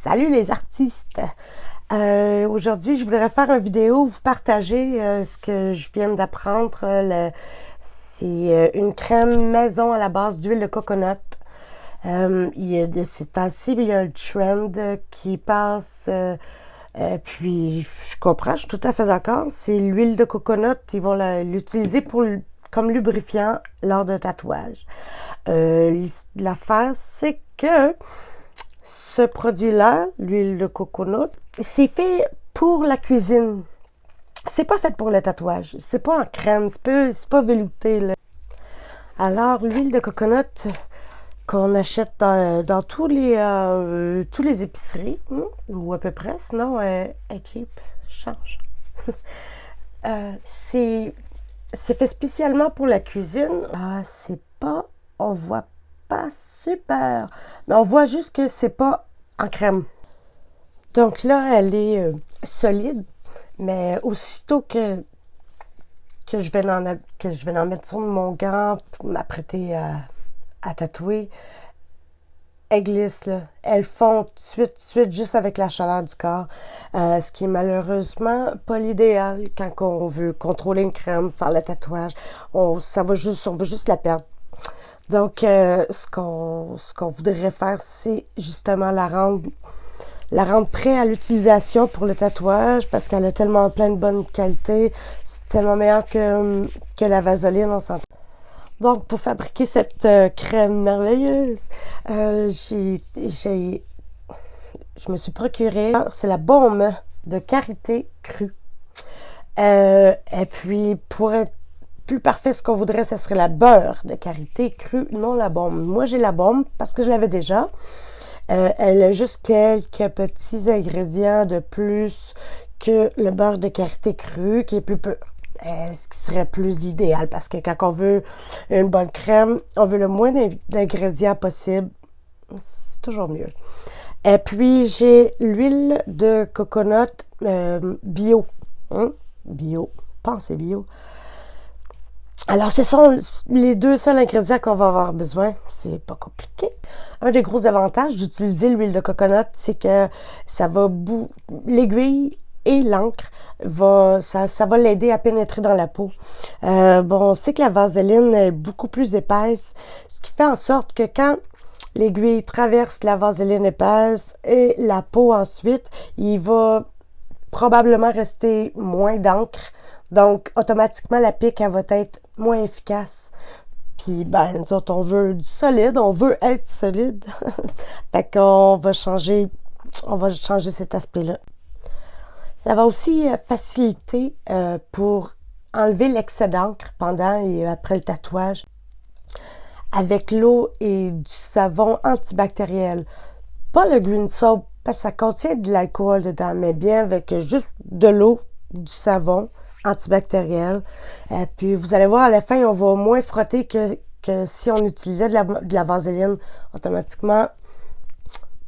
Salut les artistes! Aujourd'hui, je voudrais faire une vidéo, vous partager ce que je viens d'apprendre. C'est une crème maison à la base d'huile de coconut. De ces temps-ci, il y a un trend qui passe, puis je comprends, je suis tout à fait d'accord. C'est l'huile de coconut, ils vont l'utiliser comme lubrifiant lors de tatouage. L'affaire, c'est que ce produit-là, l'huile de coconut, c'est fait pour la cuisine. C'est pas fait pour le tatouage. C'est pas en crème, c'est pas velouté, là. Alors, l'huile de coconut qu'on achète dans tous les épiceries, ou à peu près, sinon, elle est cheap, change. C'est fait spécialement pour la cuisine. On voit pas super, mais on voit juste que c'est pas en crème. Donc là, elle est solide, mais aussitôt que je vais en mettre sur mon gant pour m'apprêter à tatouer, elle glisse, là. Elle fond tout de suite, juste avec la chaleur du corps. Ce qui est malheureusement pas l'idéal quand on veut contrôler une crème, faire le tatouage. On veut juste la perdre. Donc, ce qu'on voudrait faire, c'est justement la rendre prête à l'utilisation pour le tatouage parce qu'elle a tellement plein de bonne qualité. C'est tellement meilleur que la vaseline, on s'entend. Donc, pour fabriquer cette crème merveilleuse, je me suis procuré, c'est la baume de karité crue. Et puis, pour être plus parfait, ce qu'on voudrait, ce serait la beurre de karité crue, non la baume. Moi, j'ai la baume parce que je l'avais déjà. Elle a juste quelques petits ingrédients de plus que le beurre de karité crue, qui est plus pur. Ce qui serait plus l'idéal, parce que quand on veut une bonne crème, on veut le moins d'ingrédients possible. C'est toujours mieux. Et puis, j'ai l'huile de coconut bio. Bio. Pensez bio. Alors, ce sont les deux seuls ingrédients qu'on va avoir besoin. C'est pas compliqué. Un des gros avantages d'utiliser l'huile de coconut, c'est que ça va l'aiguille et l'encre ça va l'aider à pénétrer dans la peau. On sait que la vaseline est beaucoup plus épaisse, ce qui fait en sorte que quand l'aiguille traverse la vaseline épaisse et la peau ensuite, il va probablement rester moins d'encre. Donc, automatiquement, la pique, elle va être moins efficace. Puis, nous autres, on veut du solide, on veut être solide. Fait qu'on va changer cet aspect-là. Ça va aussi faciliter pour enlever l'excès d'encre pendant et après le tatouage avec l'eau et du savon antibactériel. Pas le green soap, parce que ça contient de l'alcool dedans, mais bien avec juste de l'eau, du savon antibactériel. Puis vous allez voir, à la fin, on va moins frotter que si on utilisait de la vaseline. Automatiquement,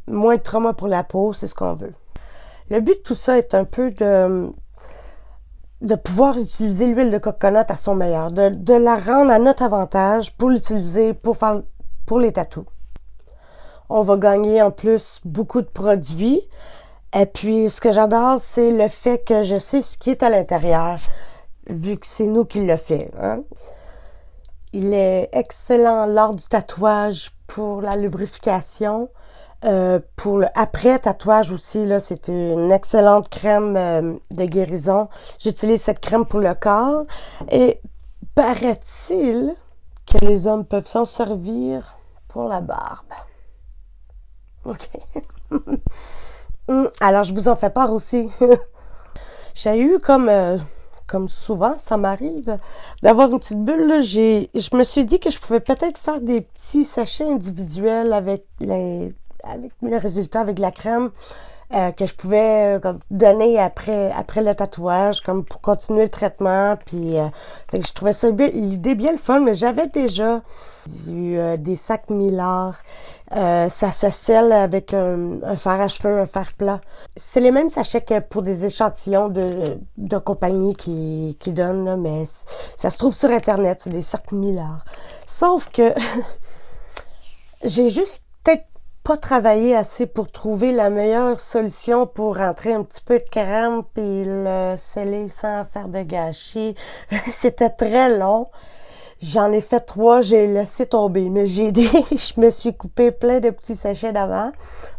moins de trauma pour la peau, c'est ce qu'on veut. Le but de tout ça est un peu de pouvoir utiliser l'huile de coconut à son meilleur, de la rendre à notre avantage pour l'utiliser pour les tatous. On va gagner en plus beaucoup de produits. Et puis, ce que j'adore, c'est le fait que je sais ce qui est à l'intérieur, vu que c'est nous qui le fait. Il est excellent lors du tatouage pour la lubrification. Pour le après-tatouage aussi, là, c'est une excellente crème de guérison. J'utilise cette crème pour le corps. Et paraît-il que les hommes peuvent s'en servir pour la barbe. OK. Alors, je vous en fais part aussi. J'ai eu comme souvent, ça m'arrive, d'avoir une petite bulle, là. Je me suis dit que je pouvais peut-être faire des petits sachets individuels avec les résultats, avec de la crème, que je pouvais donner après le tatouage, comme pour continuer le traitement. Puis, fait que je trouvais ça l'idée bien le fun, mais j'avais déjà des sacs Millard. Ça se scelle avec un fer à cheveux, un fer plat. C'est les mêmes sachets que pour des échantillons de compagnie qui donnent, là, mais ça se trouve sur Internet, c'est des sacs Millard. Sauf que j'ai juste peut-être pas travaillé assez pour trouver la meilleure solution pour rentrer un petit peu de crème puis le sceller sans faire de gâchis. C'était très long. J'en ai fait 3, j'ai laissé tomber, mais je me suis coupé plein de petits sachets d'avant.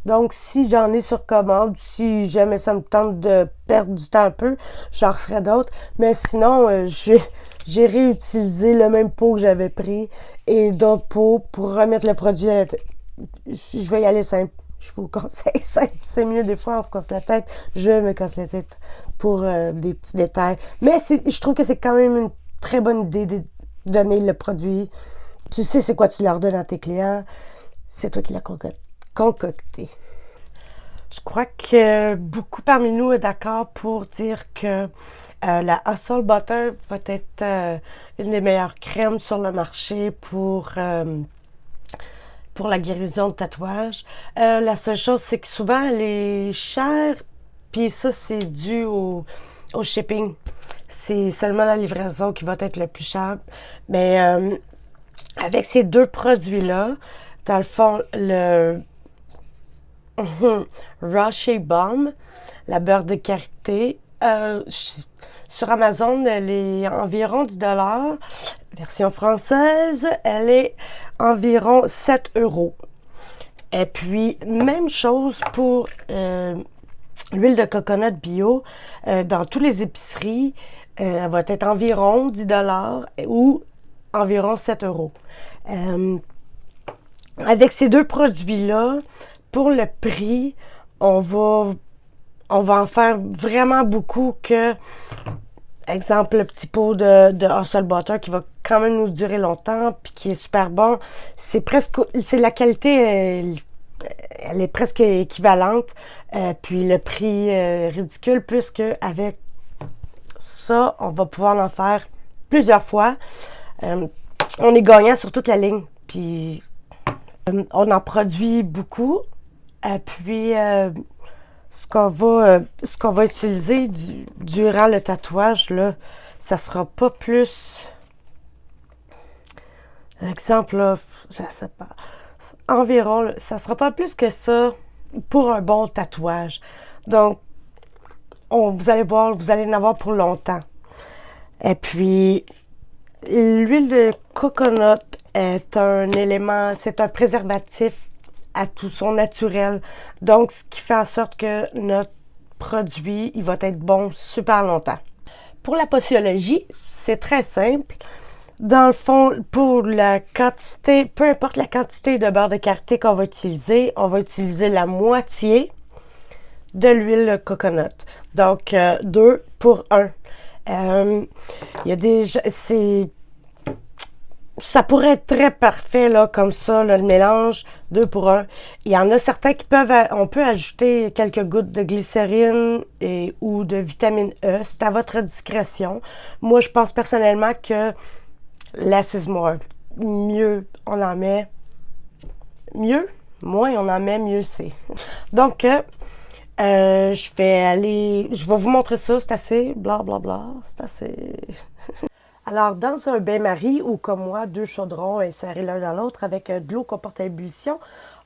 Donc, si j'en ai sur commande, si jamais ça me tente de perdre du temps un peu, j'en referai d'autres. Mais sinon, j'ai réutilisé le même pot que j'avais pris et d'autres pots pour remettre le produit à je vais y aller simple. Je vous conseille simple. C'est mieux des fois, on se casse la tête. Je me casse la tête pour des petits détails. Mais je trouve que c'est quand même une très bonne idée de donner le produit. Tu sais c'est quoi tu leur donnes à tes clients. C'est toi qui l'as concocté. Je crois que beaucoup parmi nous est d'accord pour dire que la Hustle Butter va être une des meilleures crèmes sur le marché pour la guérison de tatouage. La seule chose, c'est que souvent, elle est chère, puis ça, c'est dû au shipping. C'est seulement la livraison qui va être le plus cher. Mais avec ces deux produits-là, dans le fond, le Raw Shea Balm, la beurre de karité, sur Amazon, elle est environ 10$. Version française, elle est environ 7 €. Et puis, même chose pour l'huile de coconut bio. Dans toutes les épiceries, elle va être environ 10$ ou environ 7 €. Avec ces deux produits-là, pour le prix, on va en faire vraiment beaucoup que, exemple, le petit pot de Hustle Butter qui va quand même nous durer longtemps puis qui est super bon. C'est la qualité, elle est presque équivalente. Puis le prix ridicule, plus qu'avec ça, on va pouvoir en faire plusieurs fois. On est gagnant sur toute la ligne. Puis on en produit beaucoup. Puis ce qu'on va utiliser durant le tatouage, là, ça sera pas plus. Exemple, là, je sais pas. Environ, là, ça sera pas plus que ça pour un bon tatouage. Donc, vous allez voir, vous allez en avoir pour longtemps. Et puis, l'huile de coconut est un élément, c'est un préservatif à tout son naturel. Donc, ce qui fait en sorte que notre produit, il va être bon super longtemps. Pour la posologie, c'est très simple. Dans le fond, pour la quantité, peu importe la quantité de beurre de karité qu'on va utiliser, on va utiliser la moitié de l'huile de coconut. Donc, 2 pour 1. Il y a ça pourrait être très parfait, là, comme ça, là, le mélange, 2 pour 1. Il y en a certains on peut ajouter quelques gouttes de glycérine ou de vitamine E. C'est à votre discrétion. Moi, je pense personnellement que less is more. Mieux on en met, moins on en met, mieux c'est. Donc, je vais vous montrer ça, c'est assez, blablabla, c'est assez. Alors, dans un bain-marie ou comme moi, 2 chaudrons insérés l'un dans l'autre avec de l'eau qu'on porte à ébullition,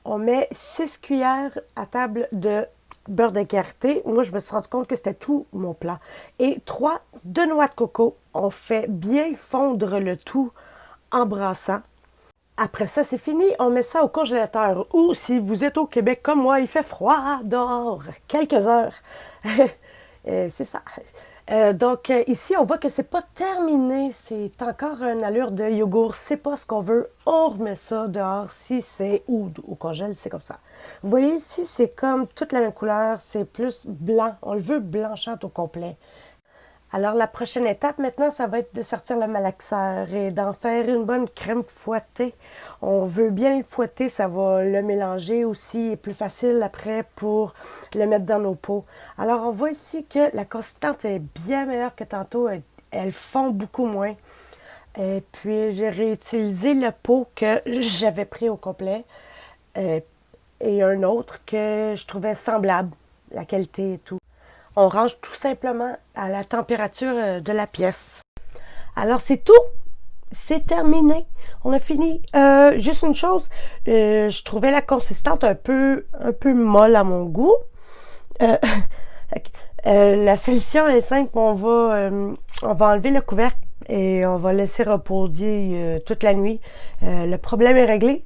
on met 6 cuillères à table de beurre de karité. Moi, je me suis rendu compte que c'était tout mon plat. Et 3 de noix de coco. On fait bien fondre le tout en brassant. Après ça, c'est fini. On met ça au congélateur. Ou si vous êtes au Québec comme moi, il fait froid dehors. Quelques heures. C'est ça. Donc, ici, on voit que c'est pas terminé. C'est encore une allure de yogourt. C'est pas ce qu'on veut. On remet ça dehors si c'est ou au congèle, c'est comme ça. Vous voyez ici, c'est comme toute la même couleur. C'est plus blanc. On le veut blanchâtre au complet. Alors, la prochaine étape, maintenant, ça va être de sortir le malaxeur et d'en faire une bonne crème fouettée. On veut bien le fouetter, ça va le mélanger aussi, et plus facile après pour le mettre dans nos pots. Alors, on voit ici que la consistance est bien meilleure que tantôt. Elle fond beaucoup moins. Et puis, j'ai réutilisé le pot que j'avais pris au complet et un autre que je trouvais semblable, la qualité et tout. On range tout simplement à la température de la pièce. Alors, c'est tout. c'est terminé. On a fini. Juste une chose, je trouvais la consistante un peu molle à mon goût. Euh, la solution est simple. On va enlever le couvercle et on va laisser reposer toute la nuit. Le problème est réglé.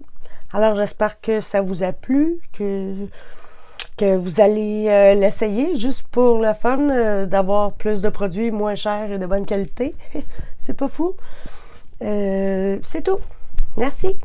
Alors j'espère que ça vous a plu, que vous allez l'essayer juste pour le fun d'avoir plus de produits moins chers et de bonne qualité. C'est pas fou. C'est tout. Merci.